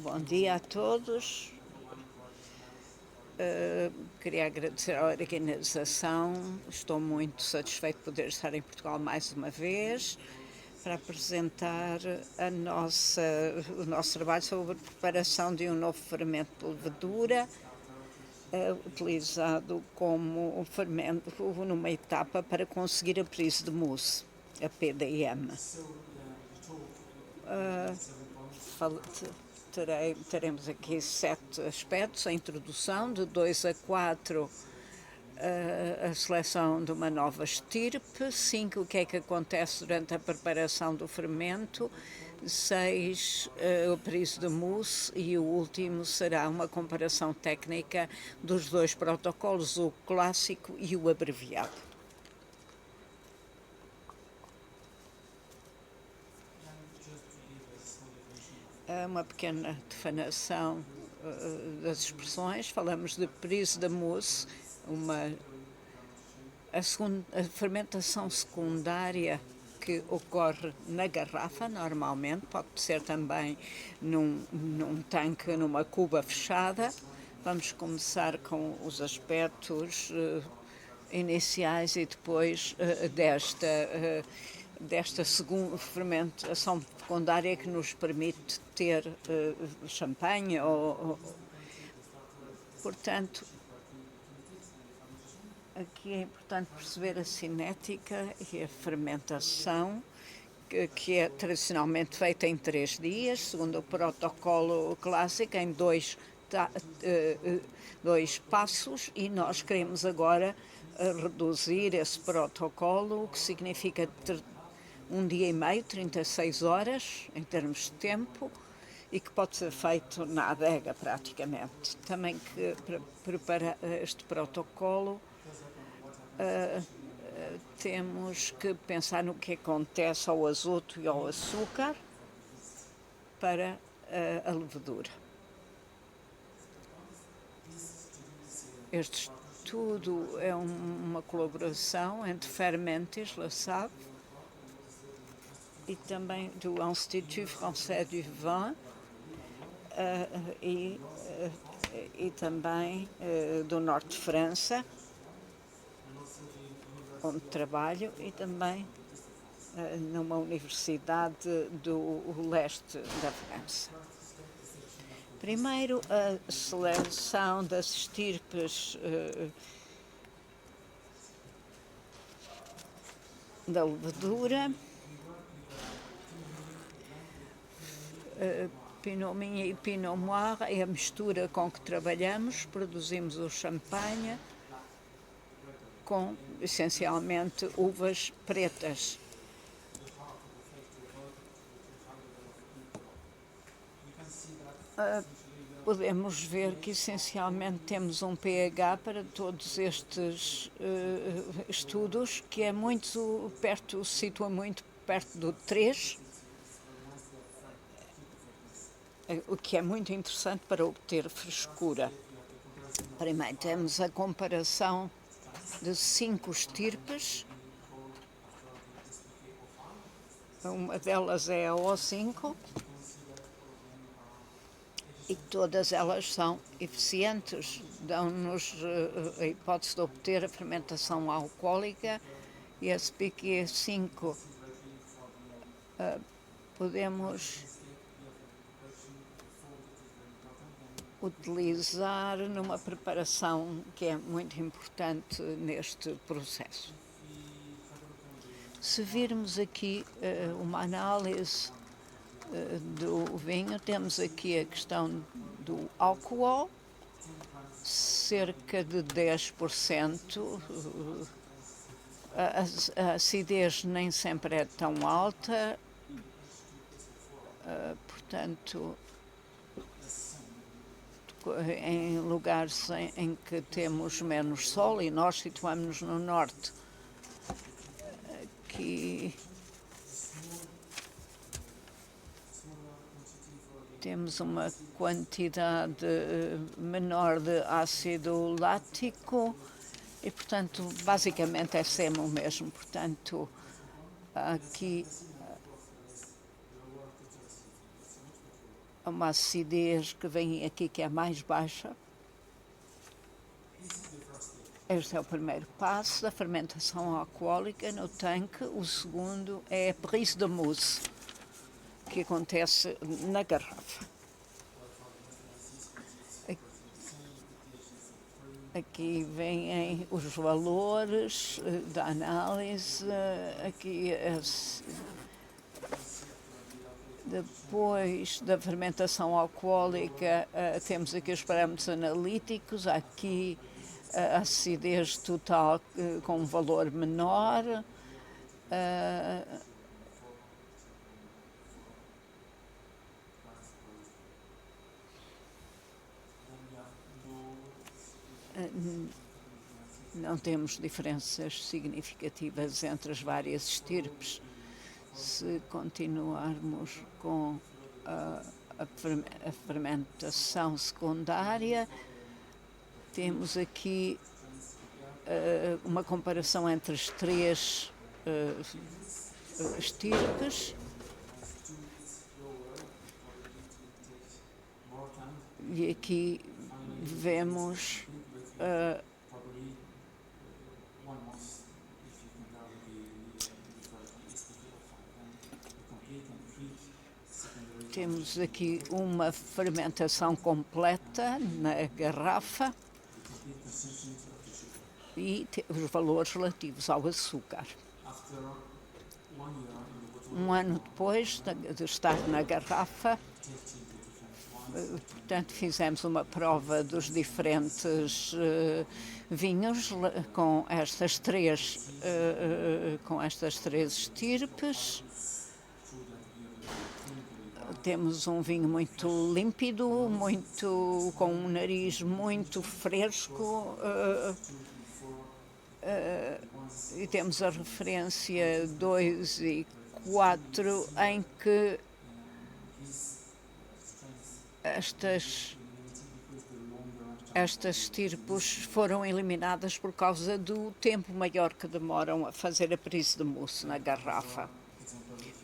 Bom dia a todos. Queria agradecer a organização. Estou muito satisfeito de poder estar em Portugal mais uma vez para apresentar o nosso trabalho sobre a preparação de um novo fermento de levedura, utilizado como fermento numa etapa para conseguir a prise de mousse, a PDM. Teremos aqui 7 aspectos: a introdução, de 2 a 4 a seleção de uma nova estirpe, 5 o que é que acontece durante a preparação do fermento, 6 o prise de mousse, e o último será uma comparação técnica dos 2 protocolos, o clássico e o abreviado. Uma pequena definição das expressões. Falamos de prise de mousse, a fermentação secundária que ocorre na garrafa, normalmente, pode ser também num tanque, numa cuba fechada. Vamos começar com os aspectos iniciais e depois desta segunda fermentação secundária que nos permite ter champanhe portanto, aqui é importante perceber a cinética e a fermentação, que é tradicionalmente feita em 3 dias, segundo o protocolo clássico, em 2 passos, e nós queremos agora reduzir esse protocolo, o que significa 1 dia e meio, 36 horas em termos de tempo, e que pode ser feito na adega praticamente. Também que para preparar este protocolo temos que pensar no que acontece ao azoto e ao açúcar para a levedura. Este estudo é uma colaboração entre Fermentis, La Save, e também do Institut Français du Vin e também do Norte de França, onde trabalho, e também numa universidade do leste da França. Primeiro, a seleção das estirpes da levedura. Pinot Meunier e Pinot Noir é a mistura com que trabalhamos. Produzimos o champanhe com, essencialmente, uvas pretas. Podemos ver que, essencialmente, temos um pH para todos estes estudos, que é muito perto, situa muito perto do 3, o que é muito interessante para obter frescura. Primeiro temos a comparação de 5 estirpes. Uma delas é a O5, e todas elas são eficientes, dão-nos a hipótese de obter a fermentação alcoólica, e a SPQ5 podemos utilizar numa preparação que é muito importante neste processo. Se virmos aqui uma análise do vinho, temos aqui a questão do álcool, cerca de 10%. A acidez nem sempre é tão alta, portanto, em lugares em que temos menos sol, e nós situamos-nos no norte, que temos uma quantidade menor de ácido lático, e, portanto, basicamente é sempre o mesmo. Portanto, aqui uma acidez que vem aqui que é mais baixa. Este é o primeiro passo da fermentação alcoólica no tanque. O segundo é a prise de mousse, que acontece na garrafa. Aqui vêm os valores da análise, aqui depois da fermentação alcoólica temos aqui os parâmetros analíticos, aqui a acidez total com um valor menor, não temos diferenças significativas entre as várias estirpes. Se continuarmos com a fermentação secundária, temos aqui uma comparação entre as três estirpes. E aqui vemos temos aqui uma fermentação completa na garrafa e os valores relativos ao açúcar. Um ano depois de estar na garrafa, portanto, fizemos uma prova dos diferentes vinhos com estas três estirpes. Temos um vinho muito límpido, com um nariz muito fresco, e temos a referência 2 e 4 em que estas estirpes foram eliminadas por causa do tempo maior que demoram a fazer a prise de mousse na garrafa.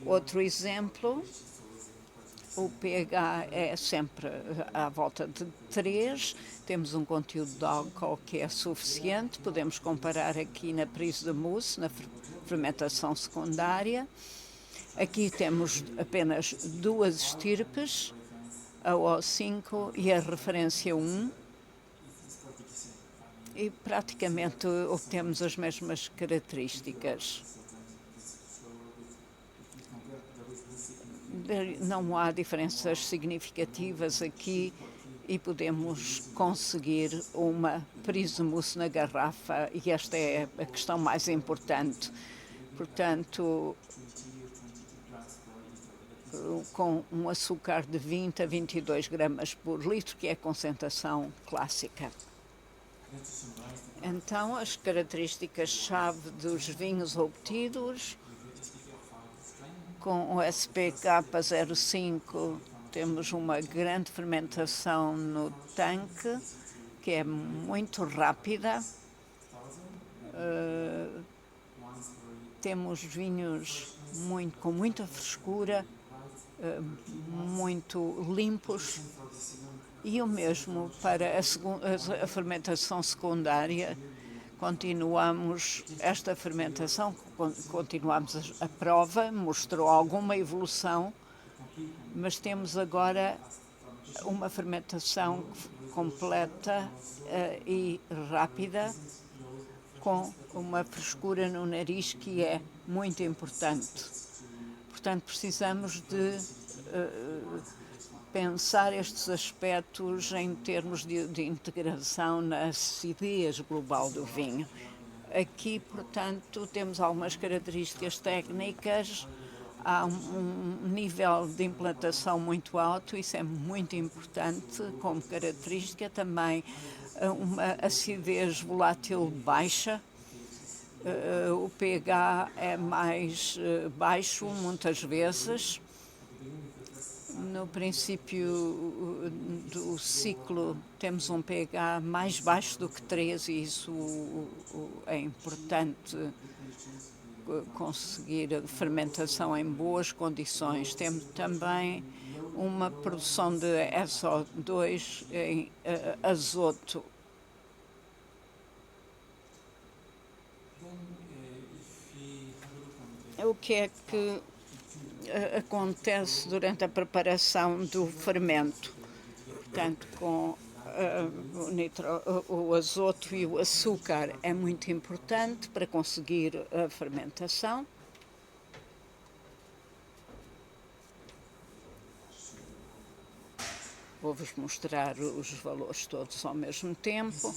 Outro exemplo, o pH é sempre à volta de 3, temos um conteúdo de álcool que é suficiente, podemos comparar aqui na prise de mousse, na fermentação secundária. Aqui temos apenas duas estirpes, a O5 e a referência 1, e praticamente obtemos as mesmas características. Não há diferenças significativas aqui e podemos conseguir uma prise de mousse na garrafa, e esta é a questão mais importante. Portanto, com um açúcar de 20 a 22 gramas por litro, que é a concentração clássica. Então, as características-chave dos vinhos obtidos: com o SPK05 temos uma grande fermentação no tanque, que é muito rápida. Temos vinhos com muita frescura, muito limpos, e o mesmo para a fermentação secundária. Continuamos esta fermentação, continuamos a prova, mostrou alguma evolução, mas temos agora uma fermentação completa e rápida, com uma frescura no nariz que é muito importante. Portanto, precisamos de pensar estes aspectos em termos de integração na acidez global do vinho. Aqui, portanto, temos algumas características técnicas. Há um nível de implantação muito alto, isso é muito importante como característica. Também uma acidez volátil baixa. O pH é mais baixo muitas vezes. No princípio do ciclo temos um pH mais baixo do que 3, e isso é importante, conseguir a fermentação em boas condições. Temos também uma produção de SO2 em azoto. O que é que acontece durante a preparação do fermento? Portanto, com o azoto e o açúcar é muito importante para conseguir a fermentação. Vou-vos mostrar os valores todos ao mesmo tempo.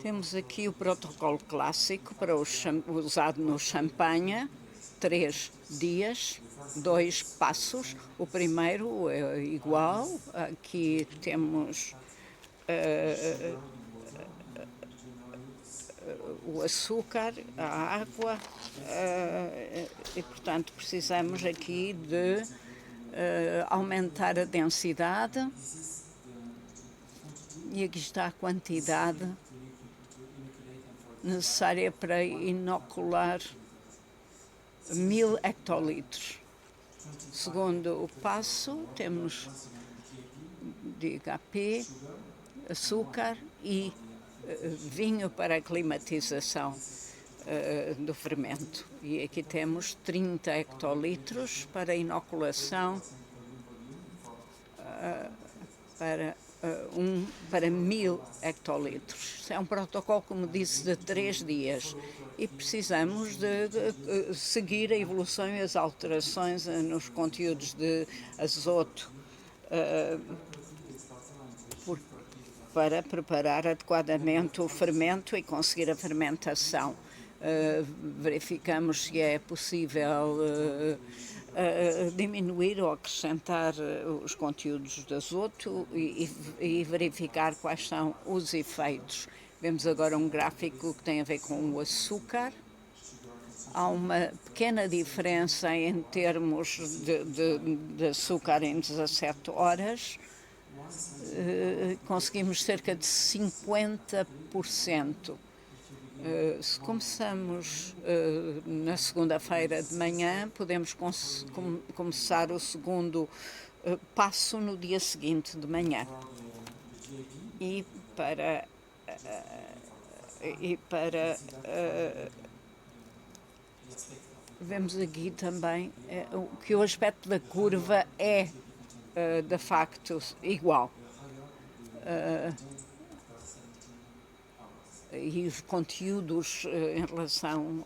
Temos aqui o protocolo clássico para usado no champanhe, 3 dias, 2 passos. O primeiro é igual, aqui temos o açúcar, a água, e portanto precisamos aqui de aumentar a densidade, e aqui está a quantidade necessária para inocular 1000 hectolitros. Segundo o passo, temos DHP, açúcar e vinho para a climatização do fermento. E aqui temos 30 hectolitros para inoculação para 1000 hectolitros. É um protocolo, como disse, de 3 dias e precisamos de seguir a evolução e as alterações nos conteúdos de azoto para preparar adequadamente o fermento e conseguir a fermentação. Verificamos se é possível diminuir ou acrescentar os conteúdos de azoto e verificar quais são os efeitos. Vemos agora um gráfico que tem a ver com o açúcar. Há uma pequena diferença em termos de açúcar em 17 horas. Conseguimos cerca de 50%. Se começamos na segunda-feira de manhã, podemos começar o segundo passo no dia seguinte de manhã. Vemos aqui também que o aspecto da curva é de facto igual. E os conteúdos em relação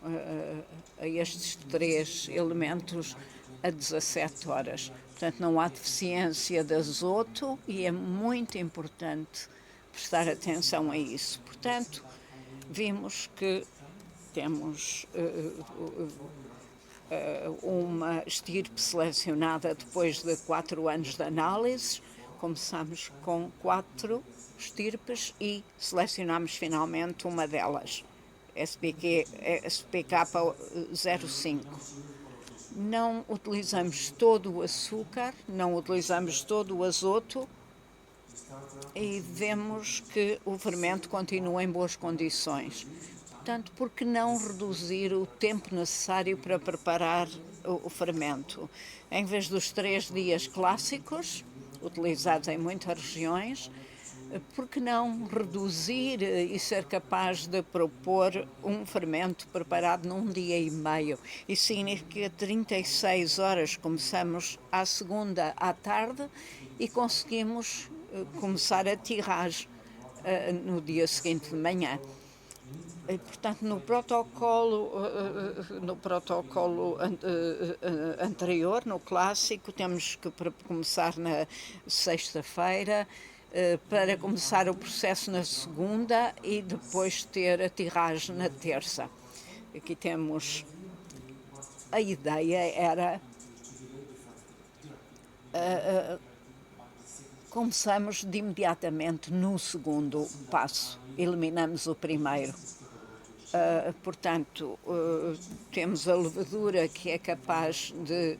a estes 3 elementos a 17 horas. Portanto, não há deficiência de azoto e é muito importante prestar atenção a isso. Portanto, vimos que temos uma estirpe selecionada depois de 4 anos de análises. Começamos com 4 estirpes e selecionamos finalmente uma delas, SPK05. Não utilizamos todo o açúcar, não utilizamos todo o azoto e vemos que o fermento continua em boas condições. Portanto, por que não reduzir o tempo necessário para preparar o fermento? Em vez dos 3 dias clássicos, utilizados em muitas regiões, por que não reduzir e ser capaz de propor um fermento preparado num dia e meio? Isso significa que 36 horas começamos à segunda à tarde e conseguimos começar a tiragem no dia seguinte de manhã. E, portanto, no protocolo anterior, no clássico, temos que começar na sexta-feira, para começar o processo na segunda e depois ter a tiragem na terça. Aqui temos a ideia era começamos de imediatamente no segundo passo, eliminamos o primeiro. Portanto, temos a levedura que é capaz de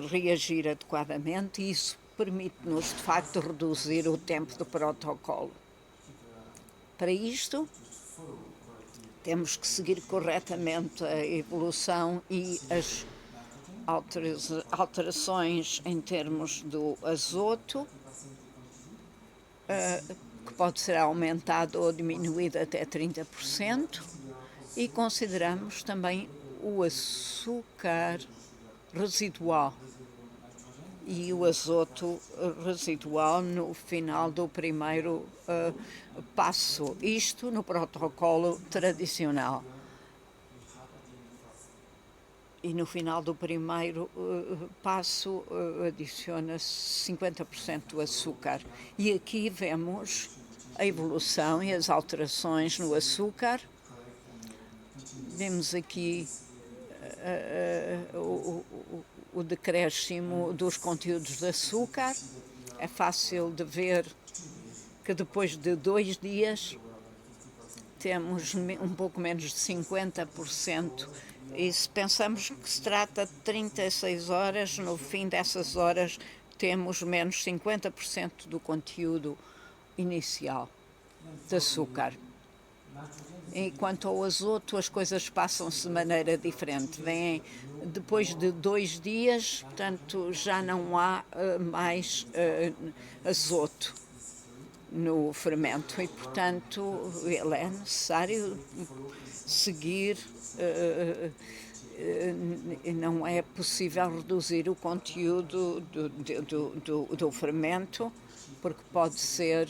reagir adequadamente e isso permite-nos, de facto, reduzir o tempo do protocolo. Para isto, Temos que seguir corretamente a evolução e as alterações em termos do azoto, que pode ser aumentado ou diminuído até 30%, e consideramos também o açúcar residual e o azoto residual no final do primeiro passo, isto no protocolo tradicional. E no final do primeiro passo adiciona-se 50% do açúcar. E aqui vemos a evolução e as alterações no açúcar. Vemos aqui o decréscimo dos conteúdos de açúcar. É fácil de ver que depois de 2 dias temos um pouco menos de 50%. E se pensamos que se trata de 36 horas, no fim dessas horas temos menos 50% do conteúdo inicial de açúcar. E quanto ao azoto, as coisas passam-se de maneira diferente. Vêm depois de 2 dias, portanto, já não há mais azoto no fermento e, portanto, ele é necessário seguir. Não é possível reduzir o conteúdo do fermento, porque pode ser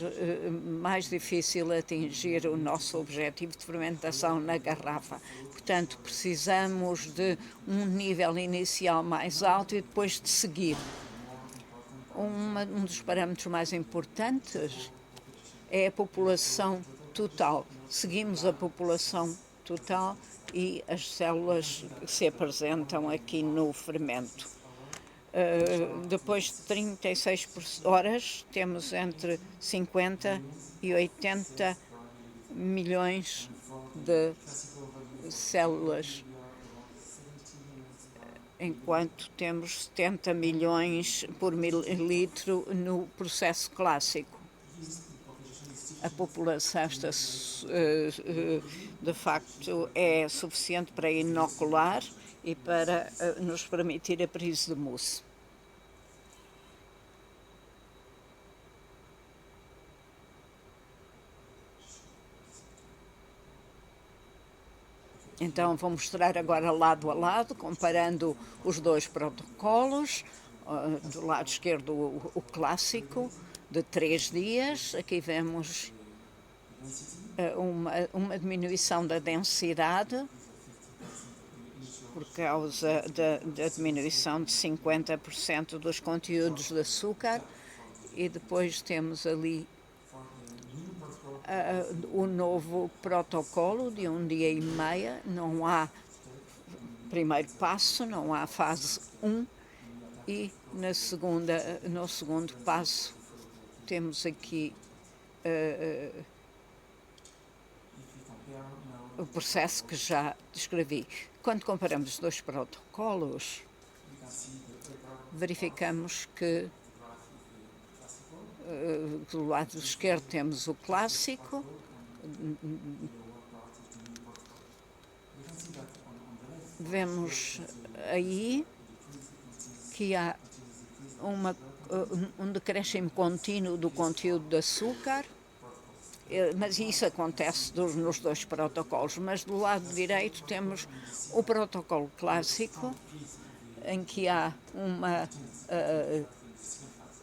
mais difícil atingir o nosso objetivo de fermentação na garrafa. Portanto, precisamos de um nível inicial mais alto e depois de seguir. Um dos parâmetros mais importantes é a população total. Seguimos a população total e as células que se apresentam aqui no fermento. Depois de 36 horas, temos entre 50 e 80 milhões de células, enquanto temos 70 milhões por mililitro no processo clássico. A população, esta, de facto, é suficiente para inocular e para nos permitir a prise de mousse. Então, vou mostrar agora lado a lado, comparando os dois protocolos. Do lado esquerdo, o clássico, de 3 dias. Aqui vemos uma diminuição da densidade, por causa da diminuição de 50% dos conteúdos de açúcar. E depois temos ali o novo protocolo de 1 dia e meio. Não há primeiro passo, não há fase 1, e no segundo passo temos aqui o processo que já descrevi. Quando comparamos os dois protocolos, verificamos que do lado esquerdo temos o clássico, vemos aí que há um decréscimo contínuo do conteúdo de açúcar, mas isso acontece nos dois protocolos. Mas do lado direito temos o protocolo clássico, em que há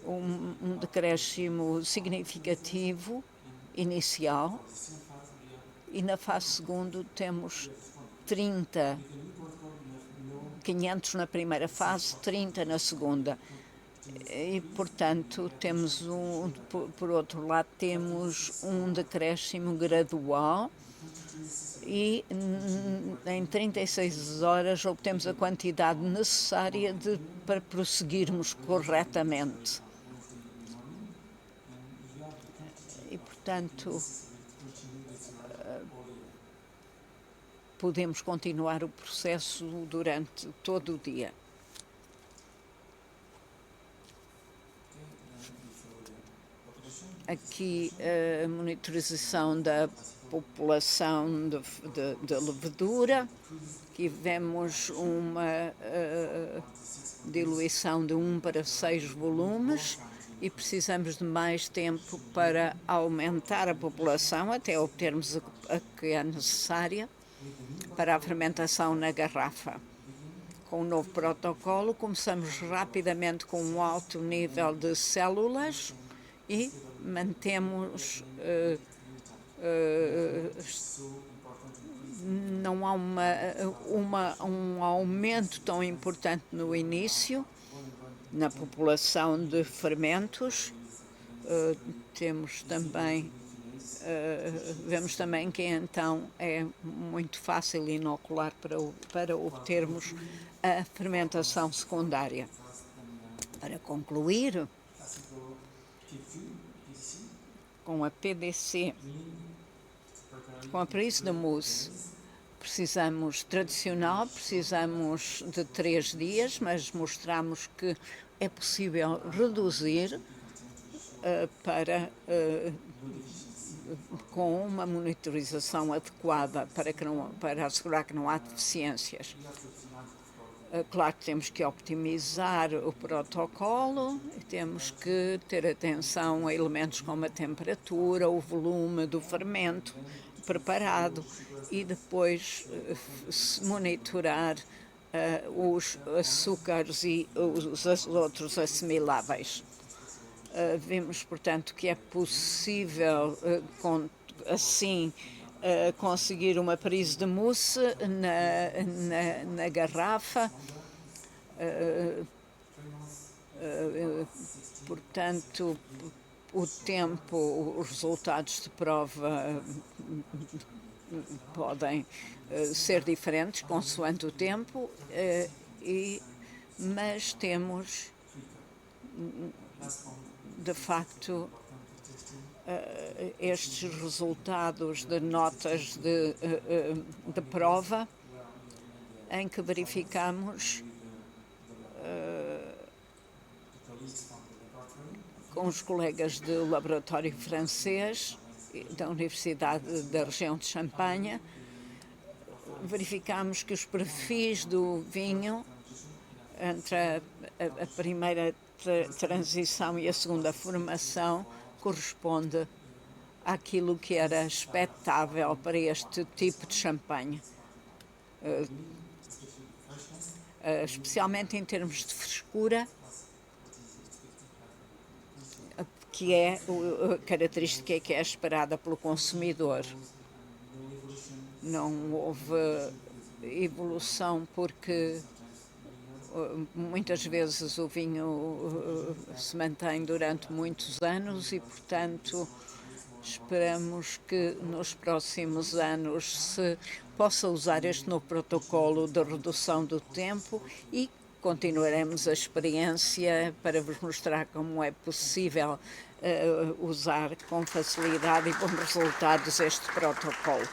um decréscimo significativo inicial, e na fase segunda temos 500 na primeira fase, 30 na segunda. E, portanto, temos por outro lado, temos um decréscimo gradual e em 36 horas obtemos a quantidade necessária para prosseguirmos corretamente. E, portanto, podemos continuar o processo durante todo o dia. Aqui a monitorização da população de levedura. Tivemos uma diluição de 1 para 6 volumes e precisamos de mais tempo para aumentar a população até obtermos a que é necessária para a fermentação na garrafa. Com o novo protocolo, começamos rapidamente com um alto nível de células e mantemos. Não há um aumento tão importante no início na população de fermentos. Temos também vemos também que então é muito fácil inocular para obtermos a fermentação secundária. Para concluir, com a PDC, com a Prise de Mousse, precisamos de 3 dias, mas mostramos que é possível reduzir com uma monitorização adequada para assegurar que não há deficiências. Claro que temos que optimizar o protocolo, temos que ter atenção a elementos como a temperatura, o volume do fermento preparado e depois monitorar os açúcares e os outros assimiláveis. Vimos, portanto, que é possível, assim, conseguir uma prise de mousse na garrafa. Portanto, o tempo, os resultados de prova podem ser diferentes consoante o tempo, mas temos, de facto, estes resultados de notas de prova em que verificamos com os colegas do laboratório francês da Universidade da região de Champagne, verificamos que os perfis do vinho entre a primeira transição e a segunda formação corresponde àquilo que era expectável para este tipo de champanhe, especialmente em termos de frescura, que é a característica que é esperada pelo consumidor. Não houve evolução porque muitas vezes o vinho se mantém durante muitos anos e, portanto, esperamos que nos próximos anos se possa usar este novo protocolo de redução do tempo e continuaremos a experiência para vos mostrar como é possível usar com facilidade e bons resultados este protocolo.